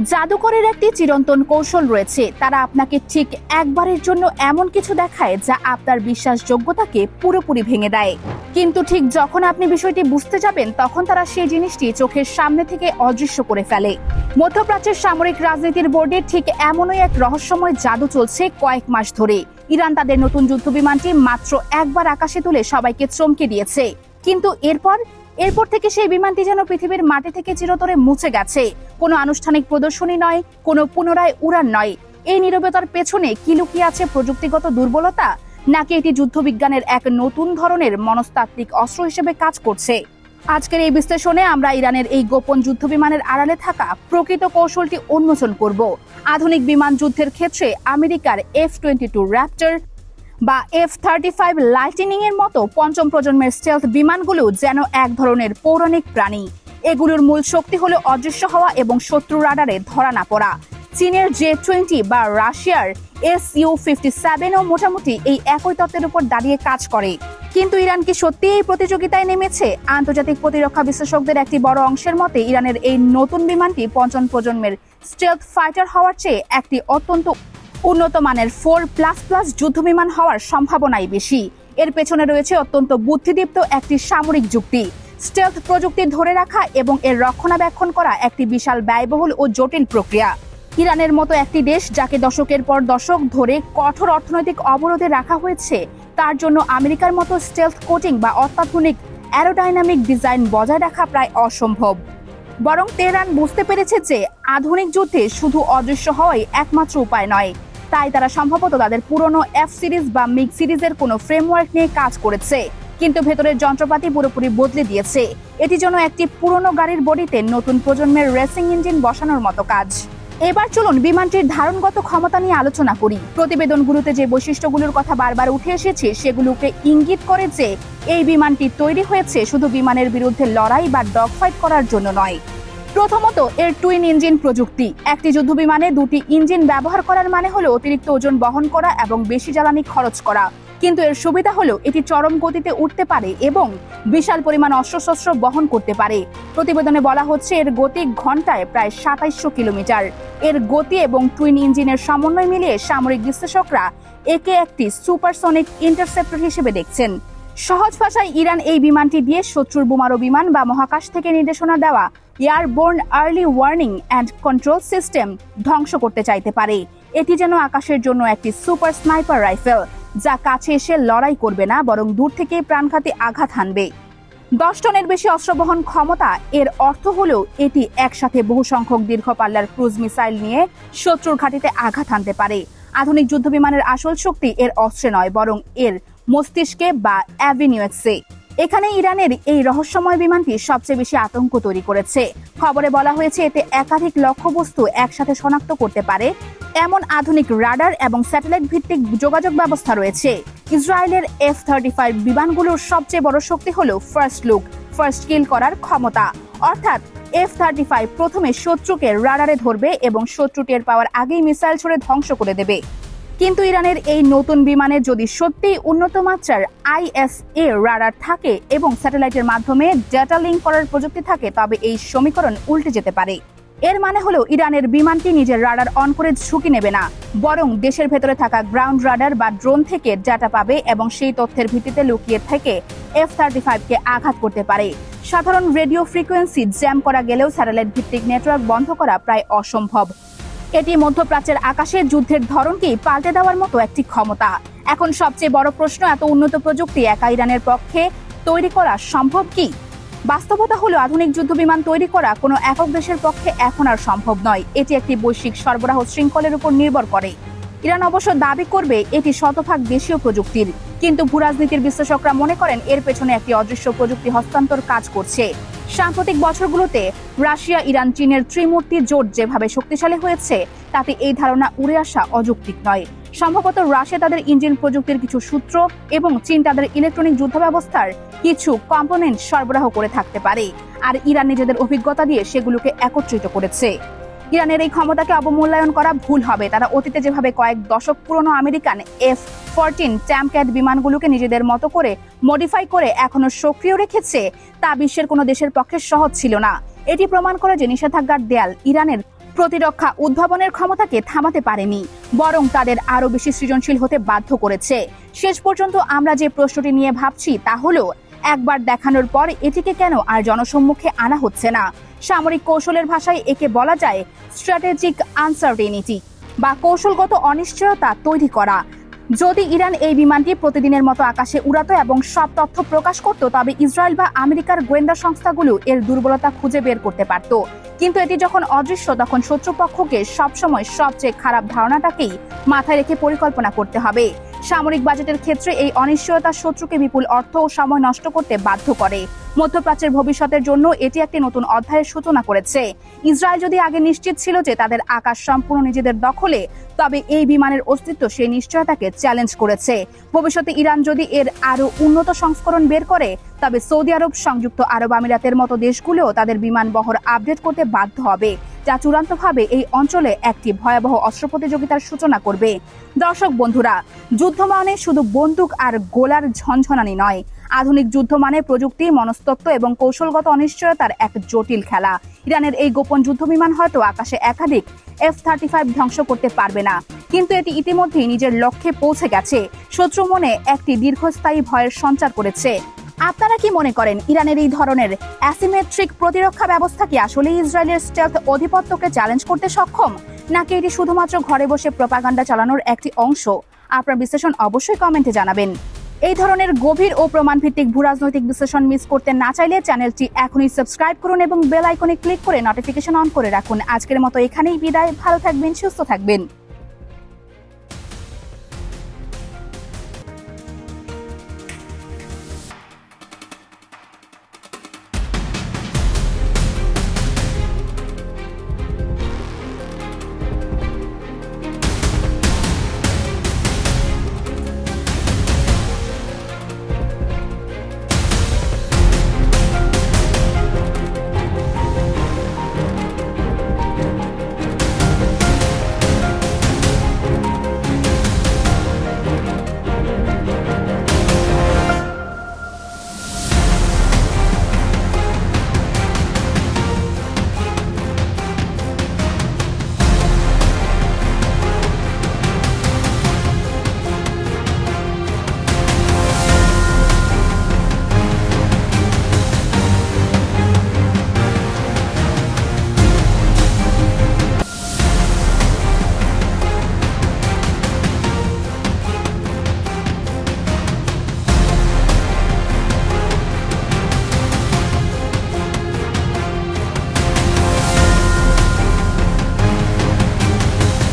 জাদুকরের একটি চিরন্তন কৌশল রয়েছে। তারা আপনাকে ঠিক একবারের জন্য এমন কিছু দেখায় যা আপনার বিশ্বাসযোগ্যতাকে পুরোপুরি ভেঙে দেয়, কিন্তু ঠিক যখন আপনি বিষয়টি বুঝতে যাবেন তখন তারা সেই জিনিসটি চোখের সামনে থেকে অদৃশ্য করে ফেলে। মধ্যপ্রাচ্যের সামরিক রাজনীতির বোর্ডে ঠিক এমনই এক রহস্যময় জাদু চলছে কয়েক মাস ধরে। ইরান তাদের নতুন যুদ্ধবিমানটি মাত্র একবার আকাশে তুলে সবাইকে চমকে দিয়েছে, কিন্তু এরপর থেকে সেই বিমানটি যেন পৃথিবীর মাটি থেকে চিরতরে মুছে গেছে। কোনো আনুষ্ঠানিক প্রদর্শনী নয়, কোনো পুনরায় উড়ান নয়। এই নীরবতার পেছনে কি লুকিয়ে আছে প্রযুক্তিগত দুর্বলতা, নাকি এটি যুদ্ধবিজ্ঞানের এক নতুন ধরনের মনস্তাত্ত্বিক অস্ত্র হিসেবে কাজ করছে? আজকের এই বিশ্লেষণে আমরা ইরানের এই গোপন যুদ্ধবিমানের আড়ালে থাকা প্রকৃত কৌশলটি উন্মোচন করব। আধুনিক বিমান যুদ্ধের ক্ষেত্রে আমেরিকার F-22 র্যাপ্টর বা F-35 লাইটনিং এর মতো পঞ্চম প্রজন্মের স্টেলথ বিমানগুলো যেন এক ধরনের পৌরাণিক প্রাণী। এগুলোর মূল শক্তি হলো অদৃশ্য হওয়া এবং শত্রু রাডারে ধরা না পড়া। চীনের J-20 বা রাশিয়ার Su-57 ও মোটামুটি এই একই তত্ত্বের উপর দাঁড়িয়ে কাজ করে। কিন্তু ইরান কি সত্যি এই প্রতিযোগিতায় নেমেছে? আন্তর্জাতিক প্রতিরক্ষা বিশ্লেষকদের একটি বড় অংশের মতে ইরানের এই নতুন বিমানটি পঞ্চম প্রজন্মের স্টেলথ ফাইটার হওয়ার চেয়ে একটি অত্যন্ত উন্নত মানের 4++ যুদ্ধবিমান হওয়ার সম্ভাবনাই বেশি। এর পেছনে রয়েছে অত্যন্ত বুদ্ধিদীপ্ত একটি সামরিক যুক্তি। স্টেলথ প্রযুক্তি ধরে রাখা এবং এর রক্ষণাবেক্ষণ করা একটি বিশাল ব্যয়বহুল ও জটিল প্রক্রিয়া। ইরানের মতো একটি দেশ যাকে দশকের পর দশক ধরে কঠোর অর্থনৈতিক অবরোধে রাখা হয়েছে, তার জন্য আমেরিকার মতো স্টেলথ কোটিং বা অত্যাধুনিক অ্যারোডাইনামিক ডিজাইন বজায় রাখা প্রায় অসম্ভব। বরং তেহরান বুঝতে পেরেছে যে আধুনিক যুদ্ধে শুধু অদৃশ্য হওয়াই একমাত্র উপায় নয়। তাই তারা সম্ভবত তাদের পুরনো F সিরিজ বা মিগ সিরিজের কোনো ফ্রেমওয়ার্ক নিয়ে কাজ করেছে, কিন্তু ভেতরের যন্ত্রপাতি পুরোপুরি বদলে দিয়েছে। এটি যেন একটি পুরনো গাড়ির বডিতে নতুন প্রজন্মের রেসিং ইঞ্জিন বসানোর মতো কাজ। এবার চলুন বিমানটির ধারণগত ক্ষমতা নিয়ে আলোচনা করি। প্রতিবেদনগুলোতে যে বৈশিষ্ট্যগুলোর কথা বারবার উঠে এসেছে সেগুলোকে ইঙ্গিত করে যে এই বিমানটি তৈরি হয়েছে শুধু বিমানের বিরুদ্ধে লড়াই বা ডগ ফাইট করার জন্য নয়। প্রথমত, এর টুইন ইঞ্জিন প্রযুক্তি। একটি যুদ্ধবিমানে দুটি ইঞ্জিন ব্যবহার করার মানে হলো অতিরিক্ত ওজন বহন করা এবং বেশি জ্বালানি খরচ করা, কিন্তু এর সুবিধা হলো এটি চরম গতিতে উঠতে পারে এবং বিশাল পরিমাণ অস্ত্রশস্ত্র বহন করতে পারে। প্রতিবেদনে বলা হচ্ছে এর গতি ঘন্টায় প্রায় 2700 কিলোমিটার। এর গতি এবং টুইন ইঞ্জিনের সমন্বয় মিলিয়ে সামরিক বিশ্লেষকরা একে একটি সুপারসনিক ইন্টারসেপ্টর হিসেবে দেখছেন। সহজ ভাষায় ইরান এই বিমানটি দিয়ে শত্রুর বোমারু বিমান বা মহাকাশ থেকে নির্দেশনা দেওয়া airborne early warning and control system ধ্বংস করতে চাইতে পারে। এটি যেন আকাশের জন্য একটি সুপার স্নাইপার রাইফেল, যা কাছে এসে লড়াই করবে না বরং দূর থেকে প্রাণঘাতী আঘাত হানবে। 10 টনের বেশি অস্ত্র বহন ক্ষমতা। এর অর্থ হলো এটি একসাথে বহু সংখ্যক দীর্ঘ পাল্লার ক্রুজ মিসাইল নিয়ে শত্রুর ঘাঁটিতে আঘাত হানতে পারে। আধুনিক যুদ্ধবিমানের আসল শক্তি এর অস্ত্রে নয় বরং এর মস্তিষ্কে বা অ্যাভিনিউসে। এখানে ইরানের এই রহস্যময় বিমানটি সবচেয়ে বেশি আতঙ্ক তৈরি করেছে। খবরে বলা হয়েছে এতে একাধিক লক্ষ্যবস্তু একসাথে শনাক্ত করতে পারে এমন আধুনিক রাডার এবং স্যাটেলাইট ভিত্তিক যোগাযোগ ব্যবস্থা রয়েছে। ইসরায়েলের F-35 বিমানগুলোর সবচেয়ে বড় শক্তি হলো ফার্স্ট কিল করার ক্ষমতা। অর্থাৎ F-35 প্রথমে শত্রুকে রাডারে ধরবে এবং শত্রু টের পাওয়ার আগেই মিসাইল ছুড়ে ধ্বংস করে দেবে। কিন্তু ইরানের এই নতুন বিমানে যদি সত্যিই উন্নত মাত্রার AESA রাডার থাকে এবং স্যাটেলাইটের মাধ্যমে ডেটা লিঙ্ক করার প্রযুক্তি থাকে, তবে এই সমীকরণ উল্টে যেতে পারে। এর মানে হলো ইরানের বিমানটি নিজের রাডার অন করে ঝুঁকি নেবে না, বরং দেশের ভেতরে থাকা গ্রাউন্ড রাডার বা ড্রোন থেকে ডেটা পাবে এবং সেই তথ্যের ভিত্তিতে লুকিয়ে থেকে F-35 কে আঘাত করতে পারে। সাধারণ রেডিও ফ্রিকোয়েন্সি জ্যাম করা গেলেও স্যাটেলাইট ভিত্তিক নেটওয়ার্ক বন্ধ করা প্রায় অসম্ভব। এটি মধ্যপ্রাচ্যের আকাশের যুদ্ধের ধরনকেই পাল্টে দেওয়ার মতো একটি ক্ষমতা। এখন সবচেয়ে বড় প্রশ্ন, এত উন্নত প্রযুক্তি একা ইরানের পক্ষে তৈরি করা সম্ভব কি? বাস্তবতা হলো আধুনিক যুদ্ধবিমান তৈরি করা কোনো একক দেশের পক্ষে এখন আর সম্ভব নয়। এটি একটি বৈশ্বিক সরবরাহ শৃঙ্খলের উপর নির্ভর করে। ইরান অবশ্য দাবি করবে এটি শতভাগ দেশীয় প্রযুক্তির, কিন্তু ভূরাজনীতির বিশ্লেষকরা মনে করেন এর পেছনে একটি অদৃশ্য প্রযুক্তি হস্তান্তর কাজ করছে। সাম্প্রতিক বছরগুলোতে রাশিয়া, ইরান, চীনের ত্রিমূর্তি জোট যেভাবে শক্তিশালী হয়েছে তাতে এই ধারণা উড়ে আসা অযৌক্তিক নয়। সম্ভবত রাশিয়া তাদের ইঞ্জিন প্রযুক্তির কিছু সূত্র এবং চীন তাদের ইলেকট্রনিক যুদ্ধ ব্যবস্থার কিছু কম্পোনেন্ট সরবরাহ করে থাকতে পারে, আর ইরান নিজেদের অভিজ্ঞতা দিয়ে সেগুলোকে একত্রিত করেছে। ইরানের এই ক্ষমতাকে অবমূল্যায়ন করা ভুল হবে। তারা অতীতে যেভাবে কয়েক দশক পুরনো আমেরিকান F-14 ট্যামক্যাট বিমানগুলোকে নিজেদের মতো করে মডিফাই করে এখনো সক্রিয় রেখেছে, তা বিশ্বের কোনো দেশের পক্ষে সহজ ছিল না। এটি প্রমাণ করে যে নিষেধাজ্ঞার দেয়াল ইরানের প্রতিরক্ষা উদ্ভাবনের ক্ষমতাকে থামাতে পারেনি, বরং তাদের আরো বেশি সৃজনশীল হতে বাধ্য করেছে। শেষ পর্যন্ত আমরা যে প্রশ্নটি নিয়ে ভাবছি তা হলো, একবার দেখানোর পর এটিকে কেন আর জনসম্মুখে আনা হচ্ছে না? সামরিক কৌশলের ভাষায় একে বলা যায় স্ট্র্যাটেজিক আনসার্টেনিটি বা কৌশলগত অনিশ্চয়তা তৈরি করা। যদি ইরান এই বিমানটি প্রতিদিনের মতো আকাশে উড়াতো এবং সব তথ্য প্রকাশ করত, তবে ইসরায়েল বা আমেরিকার গোয়েন্দা সংস্থাগুলো এর দুর্বলতা খুঁজে বের করতে পারত। কিন্তু এটি যখন অদৃশ্য, তখন শত্রুপক্ষকে সবসময় সবচেয়ে খারাপ ধারণাটাকেই মাথায় রেখে পরিকল্পনা করতে হবে। সামরিক বাজেটের ক্ষেত্রে এই অনিশ্চয়তা শত্রুকে বিপুল অর্থ ও সময় নষ্ট করতে বাধ্য করে। মধ্যপ্রাচ্যের ভবিষ্যতের জন্য এটি একটি নতুন অধ্যায়ের সূচনা করেছে। ইসরায়েল যদি আগে নিশ্চিত ছিল যে তাদের আকাশ সম্পূর্ণ নিজেদের দখলে, তবে এই বিমানের অস্তিত্ব সেই নিশ্চয়তাকে চ্যালেঞ্জ করেছে। ভবিষ্যতে ইরান যদি এর আরো উন্নত সংস্করণ বের করে, তবে সৌদি আরব, সংযুক্ত আরব আমিরাতের মতো দেশগুলোও তাদের বিমান বহর আপডেট করতে বাধ্য হবে, যা চূড়ান্তভাবে এই অঞ্চলে একটি ভয়াবহ অস্ত্র প্রতিযোগিতার সূচনা করবে। দর্শক বন্ধুরা, যুদ্ধ মানে শুধু বন্দুক আর গোলার ঝনঝনানি নয়। আধুনিক যুদ্ধ মানে প্রযুক্তি, মনস্তত্ত্ব এবং কৌশলগত অনিশ্চয়তার এক জটিল খেলা। ইরানের এই গোপন যুদ্ধ বিমান হয়তো আকাশে একাধিক F-35 ধ্বংস করতে পারবে না, কিন্তু এটি ইতিমধ্যেই নিজের লক্ষ্যে পৌঁছে গেছে। শত্রু মনে একটি দীর্ঘস্থায়ী ভয়ের সঞ্চার করেছে। আপনারা কি মনে করেন, ইরানের এই ধরনের অ্যাসিমেট্রিক প্রতিরক্ষা ব্যবস্থা কি আসলে ইসরায়েলের স্টেলথ আধিপত্যকে চ্যালেঞ্জ করতে সক্ষম, নাকি এটি শুধুমাত্র ঘরে বসে প্রপাগান্ডা চালানোর একটি অংশ? আপনার বিশ্লেষণ অবশ্যই কমেন্টে জানাবেন। এই ধরনের গভীর ও প্রমাণভিত্তিক ভূরাজনৈতিক বিশ্লেষণ মিস করতে না চাইলে চ্যানেলটি এখনই সাবস্ক্রাইব করুন এবং বেল আইকনে ক্লিক করে নোটিফিকেশন অন করে রাখুন। আজকের মতো এখানেই বিদায়। ভালো থাকবেন, সুস্থ থাকবেন।